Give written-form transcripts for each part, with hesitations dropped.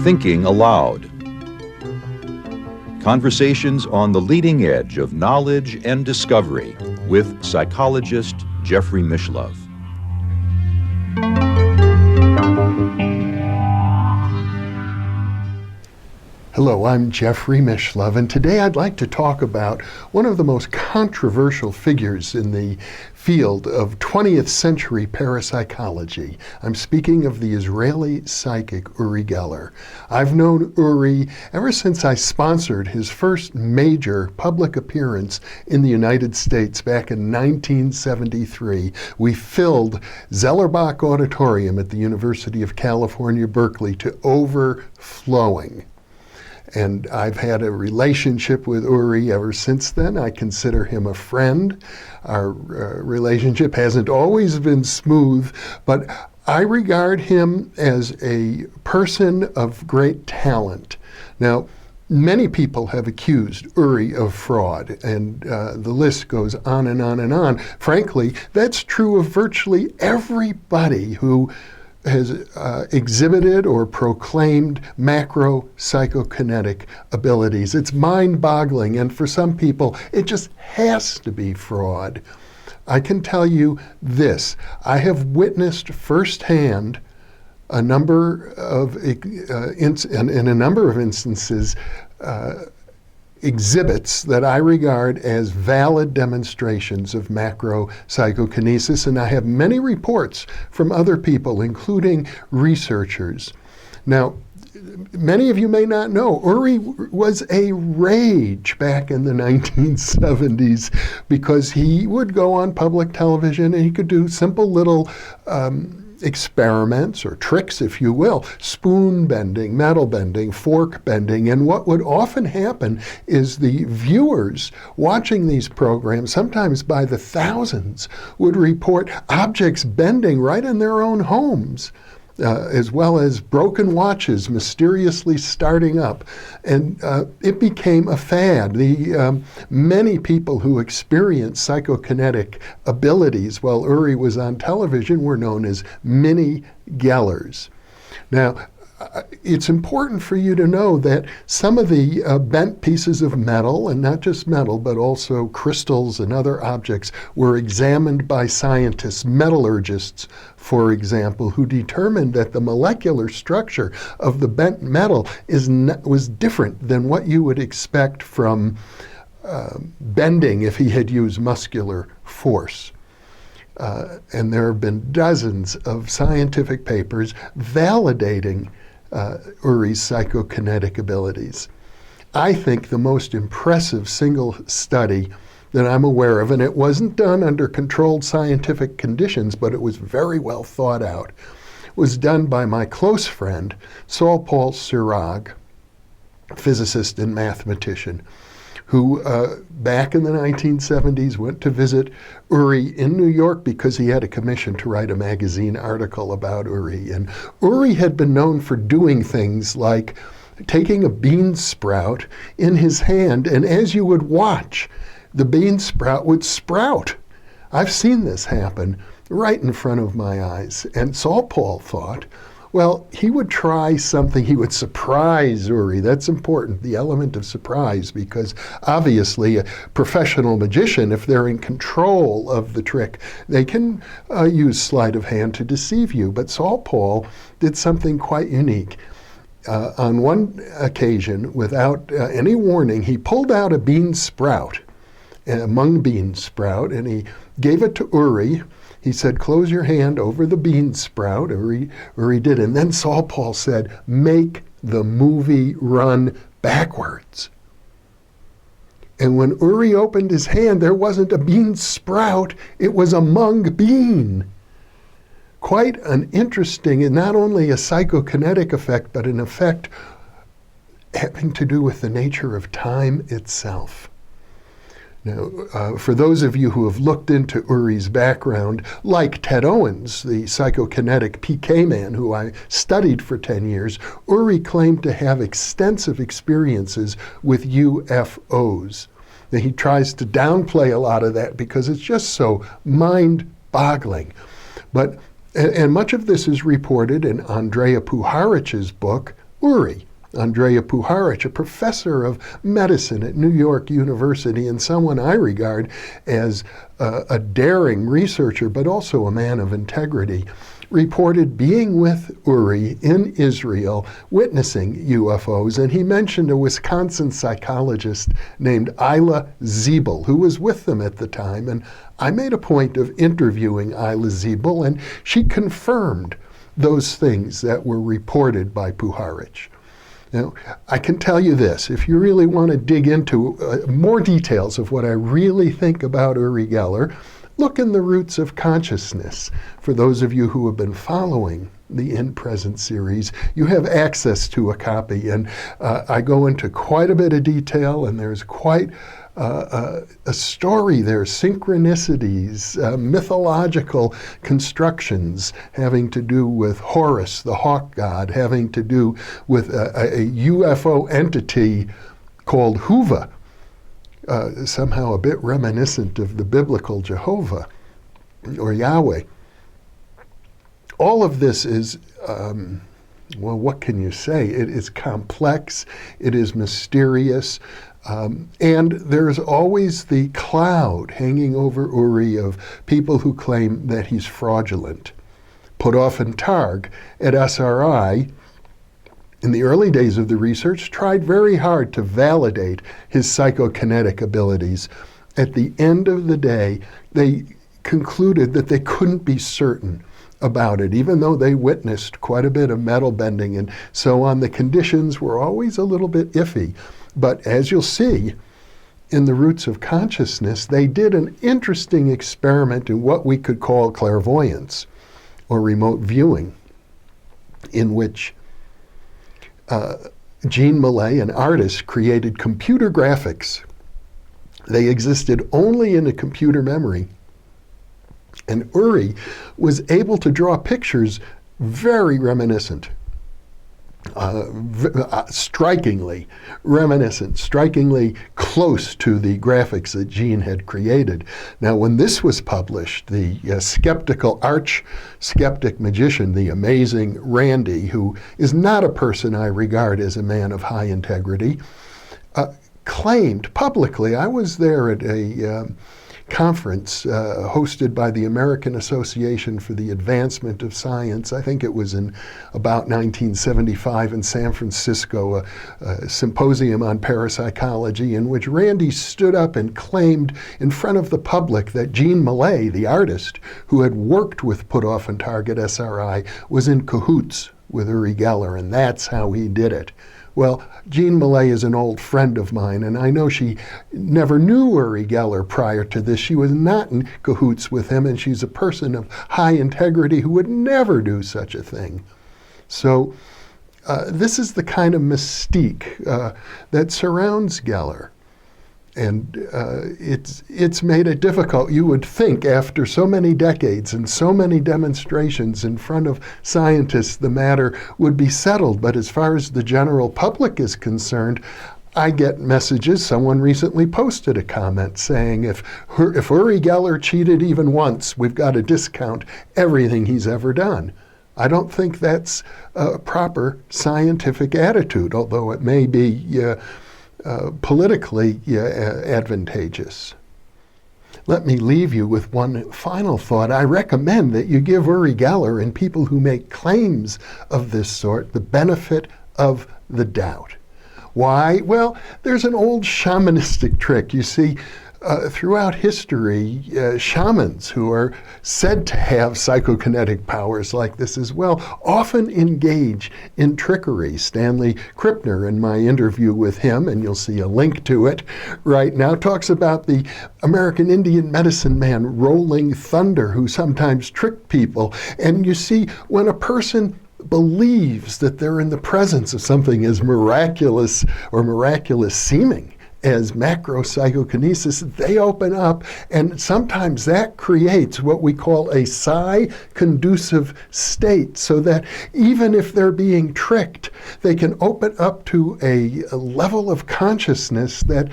Thinking Aloud. Conversations on the leading edge of knowledge and discovery with psychologist Jeffrey Mishlove. Hello, I'm Jeffrey Mishlove, and today I'd like to talk about one of the most controversial figures in the field of 20th century parapsychology. I'm speaking of the Israeli psychic Uri Geller. I've known Uri ever since I sponsored his first major public appearance in the United States back in 1973. We filled Zellerbach Auditorium at the University of California, Berkeley to overflowing. And I've had a relationship with Uri ever since then. I consider him a friend. Our relationship hasn't always been smooth, but I regard him as a person of great talent. Now, many people have accused Uri of fraud, and the list goes on and on and on. Frankly, that's true of virtually everybody who has exhibited or proclaimed macro-psychokinetic abilities. It's mind-boggling, and for some people, it just has to be fraud. I can tell you this. I have witnessed firsthand a number of, in a number of instances, exhibits that I regard as valid demonstrations of macro psychokinesis, and I have many reports from other people, including researchers. Now, many of you may not know, Uri was a rage back in the 1970s because he would go on public television and he could do simple little experiments or tricks, if you will, spoon bending, metal bending, fork bending, and what would often happen is the viewers watching these programs, sometimes by the thousands, would report objects bending right in their own homes. As well as broken watches mysteriously starting up. And it became a fad. Many people who experienced psychokinetic abilities while Uri was on television were known as mini Gellers. Now, it's important for you to know that some of the bent pieces of metal, and not just metal, but also crystals and other objects, were examined by scientists, metallurgists, for example, who determined that the molecular structure of the bent metal was different than what you would expect from bending if he had used muscular force. And there have been dozens of scientific papers validating Uri's psychokinetic abilities. I think the most impressive single study that I'm aware of, and it wasn't done under controlled scientific conditions, but it was very well thought out, was done by my close friend, Saul-Paul, physicist and mathematician, who back in the 1970s went to visit Uri in New York because he had a commission to write a magazine article about Uri. And Uri had been known for doing things like taking a bean sprout in his hand, and as you would watch, the bean sprout would sprout. I've seen this happen right in front of my eyes. And Saul-Paul thought, well, he would try something, he would surprise Uri. That's important, the element of surprise, because obviously a professional magician, if they're in control of the trick, they can use sleight of hand to deceive you. But Saul-Paul did something quite unique. On one occasion, without any warning, he pulled out a bean sprout, a mung bean sprout, and he gave it to Uri. He said, close your hand over the bean sprout. Uri did. And then Saul-Paul said, make the movie run backwards. And when Uri opened his hand, there wasn't a bean sprout, it was a mung bean. Quite an interesting, and not only a psychokinetic effect, but an effect having to do with the nature of time itself. Now, for those of you who have looked into Uri's background, like Ted Owens, the psychokinetic PK man who I studied for 10 years, Uri claimed to have extensive experiences with UFOs. Now, he tries to downplay a lot of that because it's just so mind-boggling. And much of this is reported in Andrea Puharich's book, Uri. Andrea Puharich, a professor of medicine at New York University and someone I regard as a daring researcher, but also a man of integrity, reported being with Uri in Israel, witnessing UFOs, and he mentioned a Wisconsin psychologist named Isla Ziebel, who was with them at the time, and I made a point of interviewing Isla Ziebel, and she confirmed those things that were reported by Puharich. Now, I can tell you this, if you really want to dig into more details of what I really think about Uri Geller, look in the Roots of Consciousness. For those of you who have been following the InPresence series, you have access to a copy, and I go into quite a bit of detail, and there's quite a story there, synchronicities, mythological constructions having to do with Horus, the hawk god, having to do with a UFO entity called Huva, somehow a bit reminiscent of the biblical Jehovah or Yahweh. All of this is, well, what can you say? It is complex, it is mysterious, and there's always the cloud hanging over Uri of people who claim that he's fraudulent. Puthoff and Targ at SRI, in the early days of the research, tried very hard to validate his psychokinetic abilities. At the end of the day, they concluded that they couldn't be certain about it, even though they witnessed quite a bit of metal bending and so on. The conditions were always a little bit iffy. But as you'll see in the Roots of Consciousness, they did an interesting experiment in what we could call clairvoyance or remote viewing, in which Jean Millet, an artist, created computer graphics. They existed only in a computer memory. And Uri was able to draw pictures very reminiscent, strikingly reminiscent, strikingly close to the graphics that Jean had created. Now, when this was published, the skeptical arch-skeptic magician, the amazing Randy, who is not a person I regard as a man of high integrity, claimed publicly, I was there at a conference hosted by the American Association for the Advancement of Science. I think it was in about 1975 in San Francisco, a symposium on parapsychology, in which Randy stood up and claimed in front of the public that Jean Millet, the artist who had worked with Puthoff and Targ at SRI, was in cahoots with Uri Geller, and that's how he did it. Well, Jean Millet is an old friend of mine, and I know she never knew Uri Geller prior to this. She was not in cahoots with him, and she's a person of high integrity who would never do such a thing. So this is the kind of mystique that surrounds Geller. And it's made it difficult. You would think after so many decades and so many demonstrations in front of scientists, the matter would be settled. But as far as the general public is concerned, I get messages. Someone recently posted a comment saying, if Uri Geller cheated even once, we've got to discount everything he's ever done. I don't think that's a proper scientific attitude, although it may be politically advantageous. Let me leave you with one final thought. I recommend that you give Uri Geller and people who make claims of this sort the benefit of the doubt. Why? Well, there's an old shamanistic trick. You see, throughout history, shamans who are said to have psychokinetic powers like this as well often engage in trickery. Stanley Krippner, in my interview with him, and you'll see a link to it right now, talks about the American Indian medicine man Rolling Thunder, who sometimes tricked people. And you see, when a person believes that they're in the presence of something as miraculous or miraculous seeming as macro psychokinesis, they open up, and sometimes that creates what we call a psi conducive state, so that even if they're being tricked, they can open up to a level of consciousness that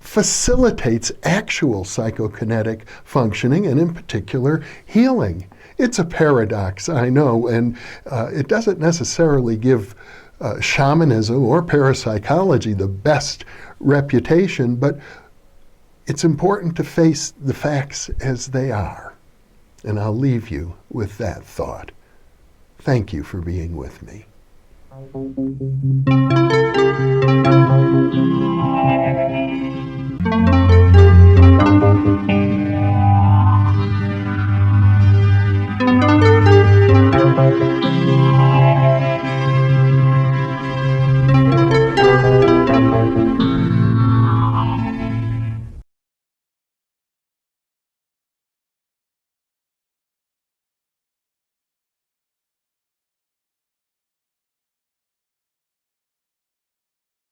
facilitates actual psychokinetic functioning, and in particular, healing. It's a paradox, I know, and it doesn't necessarily give shamanism or parapsychology the best reputation, but it's important to face the facts as they are. And I'll leave you with that thought. Thank you for being with me.